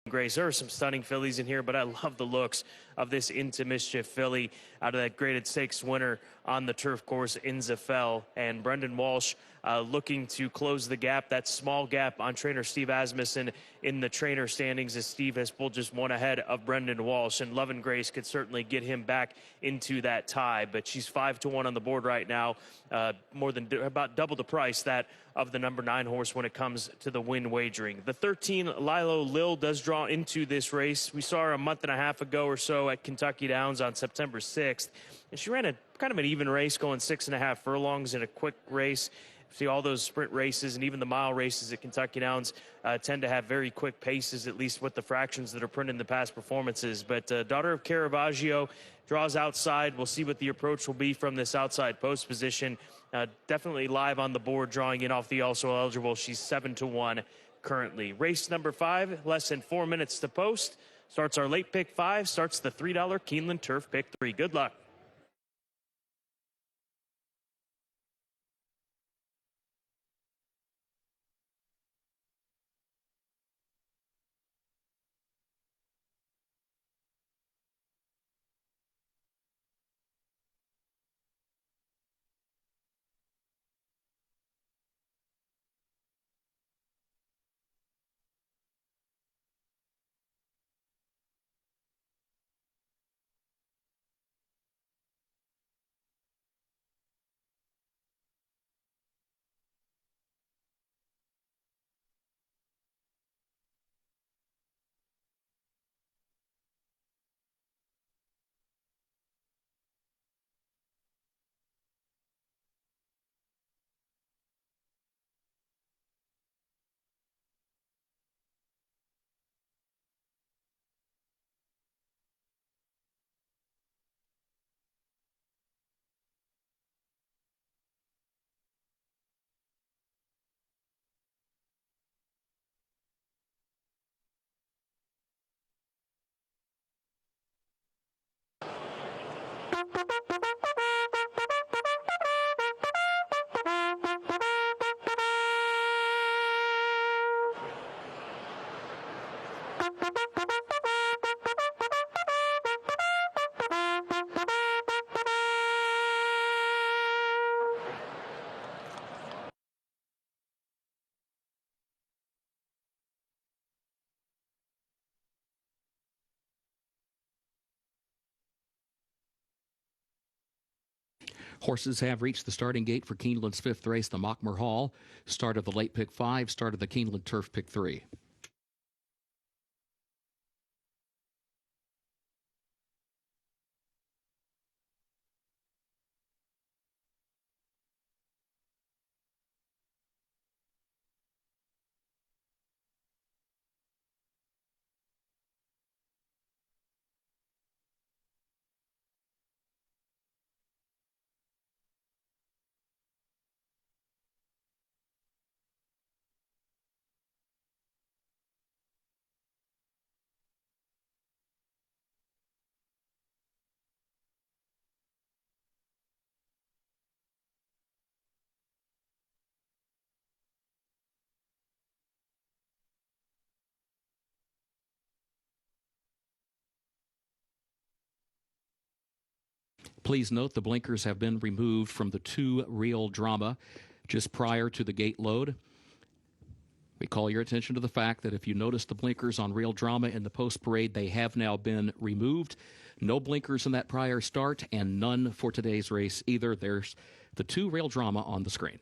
Grace. There are some stunning fillies in here, but I love the looks of this Into Mischief filly out of that graded stakes winner on the turf course in Zafel. And Brendan Walsh looking to close the gap, that small gap on trainer Steve Asmussen in the trainer standings, as Steve has pulled just one ahead of Brendan Walsh. And Love and Grace could certainly get him back into that tie, but she's 5-1 on the board right now, more than about double the price that of the number 9 horse when it comes to the win wagering. The 13 Lilo Lil does draw into this race. We saw her a month and a half ago or so at Kentucky Downs on September 6th, and she ran a kind of an even race, going 6.5 furlongs in a quick race. See, all those sprint races and even the mile races at Kentucky Downs tend to have very quick paces, at least with the fractions that are printed in the past performances. But daughter of Caravaggio draws outside. We'll see what the approach will be from this outside post position. Definitely live on the board, drawing in off the also eligible. She's 7-1 currently. Race number 5, less than 4 minutes to post. Starts our late pick 5, starts the $3 Keeneland Turf pick 3. Good luck. Horses have reached the starting gate for Keeneland's 5th race, the Mockmer Hall. Start of the late pick 5, start of the Keeneland Turf pick 3. Please note the blinkers have been removed from the 2 Real Drama just prior to the gate load. We call your attention to the fact that if you notice the blinkers on Real Drama in the post parade, they have now been removed. No blinkers in that prior start, and none for today's race either. There's the 2 Real Drama on the screen.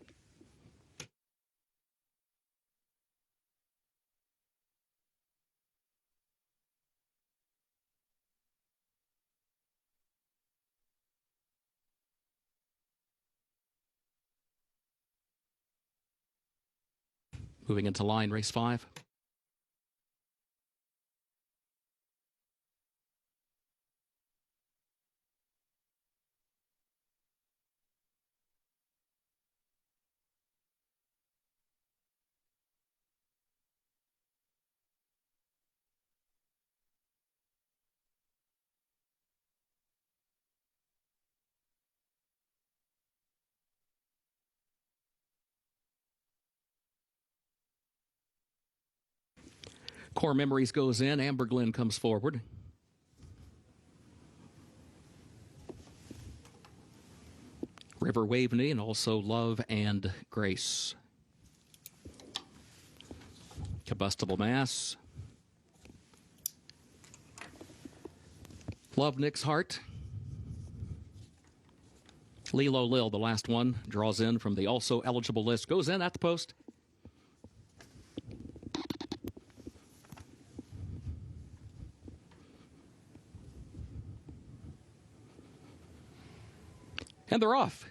Moving into line, race 5. Core Memories goes in. Amber Glen comes forward. River Waveney and also Love and Grace. Combustible Mass. Love Nick's Heart. Lilo Lil, the last one, draws in from the also eligible list. Goes in at the post. And they're off.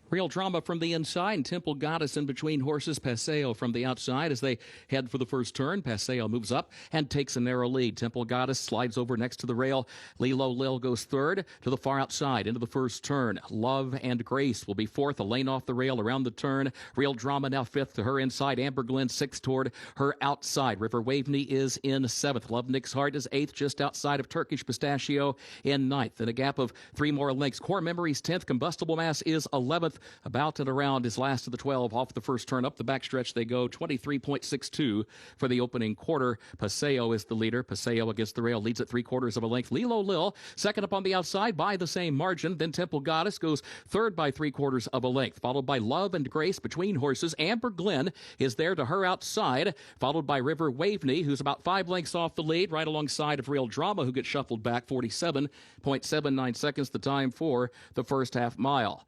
Real Drama from the inside, and Temple Goddess in between horses. Paseo from the outside as they head for the first turn. Paseo moves up and takes a narrow lead. Temple Goddess slides over next to the rail. Lilo Lil goes third to the far outside into the first turn. Love and Grace will be fourth, a lane off the rail around the turn. Real Drama now fifth to her inside. Amber Glen sixth toward her outside. River Waveney is in seventh. Love Nick's Heart is eighth, just outside of Turkish Pistachio in ninth. In a gap of 3 more lengths. Core Memories 10th. Combustible Mass is 11th. About and around his last of the 12 off the first turn. Up the backstretch they go. 23.62 for the opening quarter. Paseo is the leader. Paseo against the rail leads at 3/4 of a length. Lilo Lil second up on the outside by the same margin. Then Temple Goddess goes third by 3/4 of a length. Followed by Love and Grace between horses. Amber Glen is there to her outside. Followed by River Waveney, who's about 5 lengths off the lead, right alongside of Real Drama, who gets shuffled back. 47.79 seconds the time for the first half mile.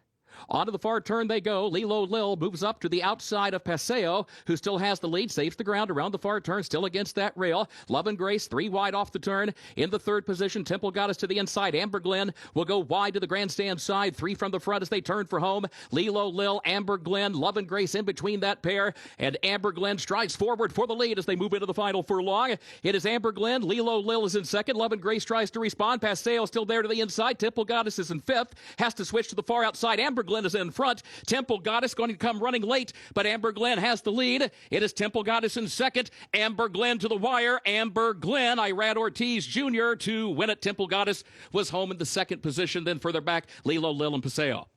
Onto the far turn they go. Lilo Lil moves up to the outside of Paseo, who still has the lead, saves the ground around the far turn, still against that rail. Love and Grace 3 wide off the turn. In the third position, Temple Goddess to the inside. Amber Glen will go wide to the grandstand side. 3 from the front as they turn for home. Lilo Lil, Amber Glen, Love and Grace in between that pair. And Amber Glen strides forward for the lead as they move into the final furlong. It is Amber Glen. Lilo Lil is in second. Love and Grace tries to respond. Paseo still there to the inside. Temple Goddess is in fifth. Has to switch to the far outside. Amber Glen is in front. Temple Goddess going to come running late, but Amber Glen has the lead. It is Temple Goddess in second. Amber Glen to the wire. Amber Glen, Irad Ortiz Jr. to win it. Temple Goddess was home in the second position. Then further back, Lilo Lil and Paseo.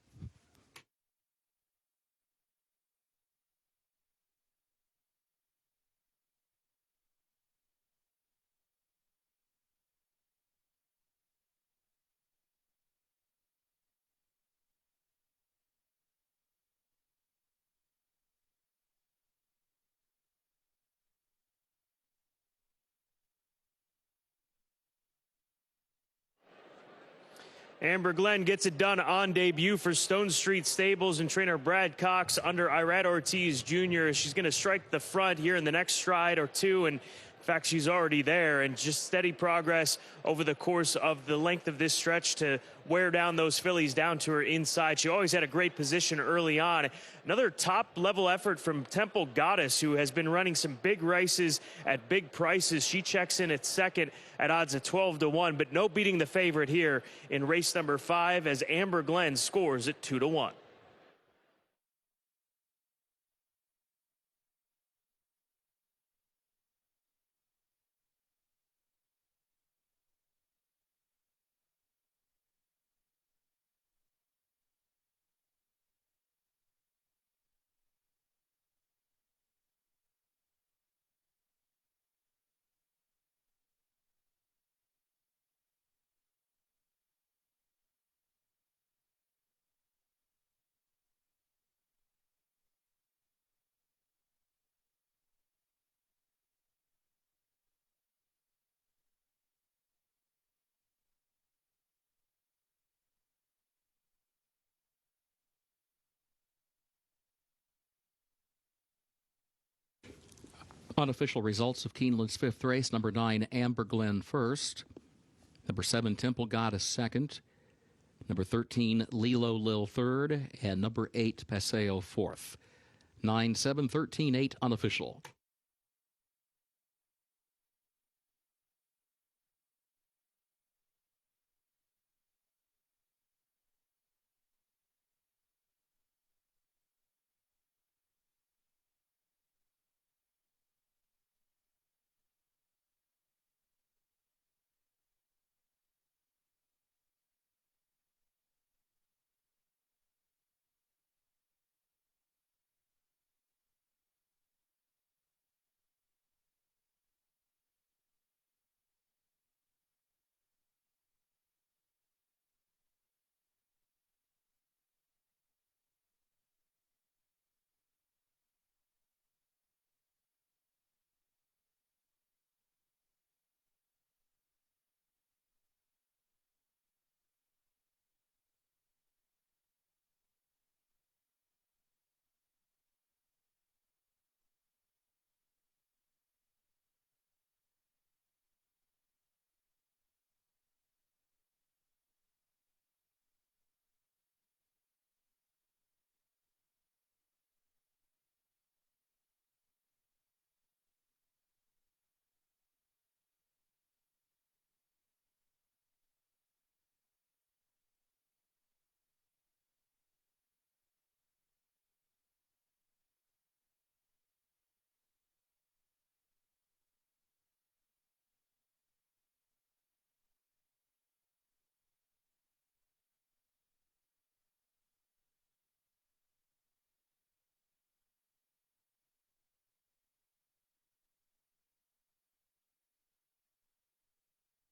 Amber Glen gets it done on debut for Stone Street Stables and trainer Brad Cox under Irad Ortiz Jr. She's going to strike the front here in the next stride or two, and in fact, she's already there, and just steady progress over the course of the length of this stretch to wear down those fillies down to her inside. She always had a great position early on. Another top-level effort from Temple Goddess, who has been running some big races at big prices. She checks in at second at odds of 12-1, but no beating the favorite here in race number 5 as Amber Glen scores at 2-1. Unofficial results of Keeneland's 5th race. Number 9, Amber Glen first. Number 7, Temple Goddess second. Number 13, Lilo Lil third. And number 8, Paseo fourth. 9, 7, 13, 8 unofficial.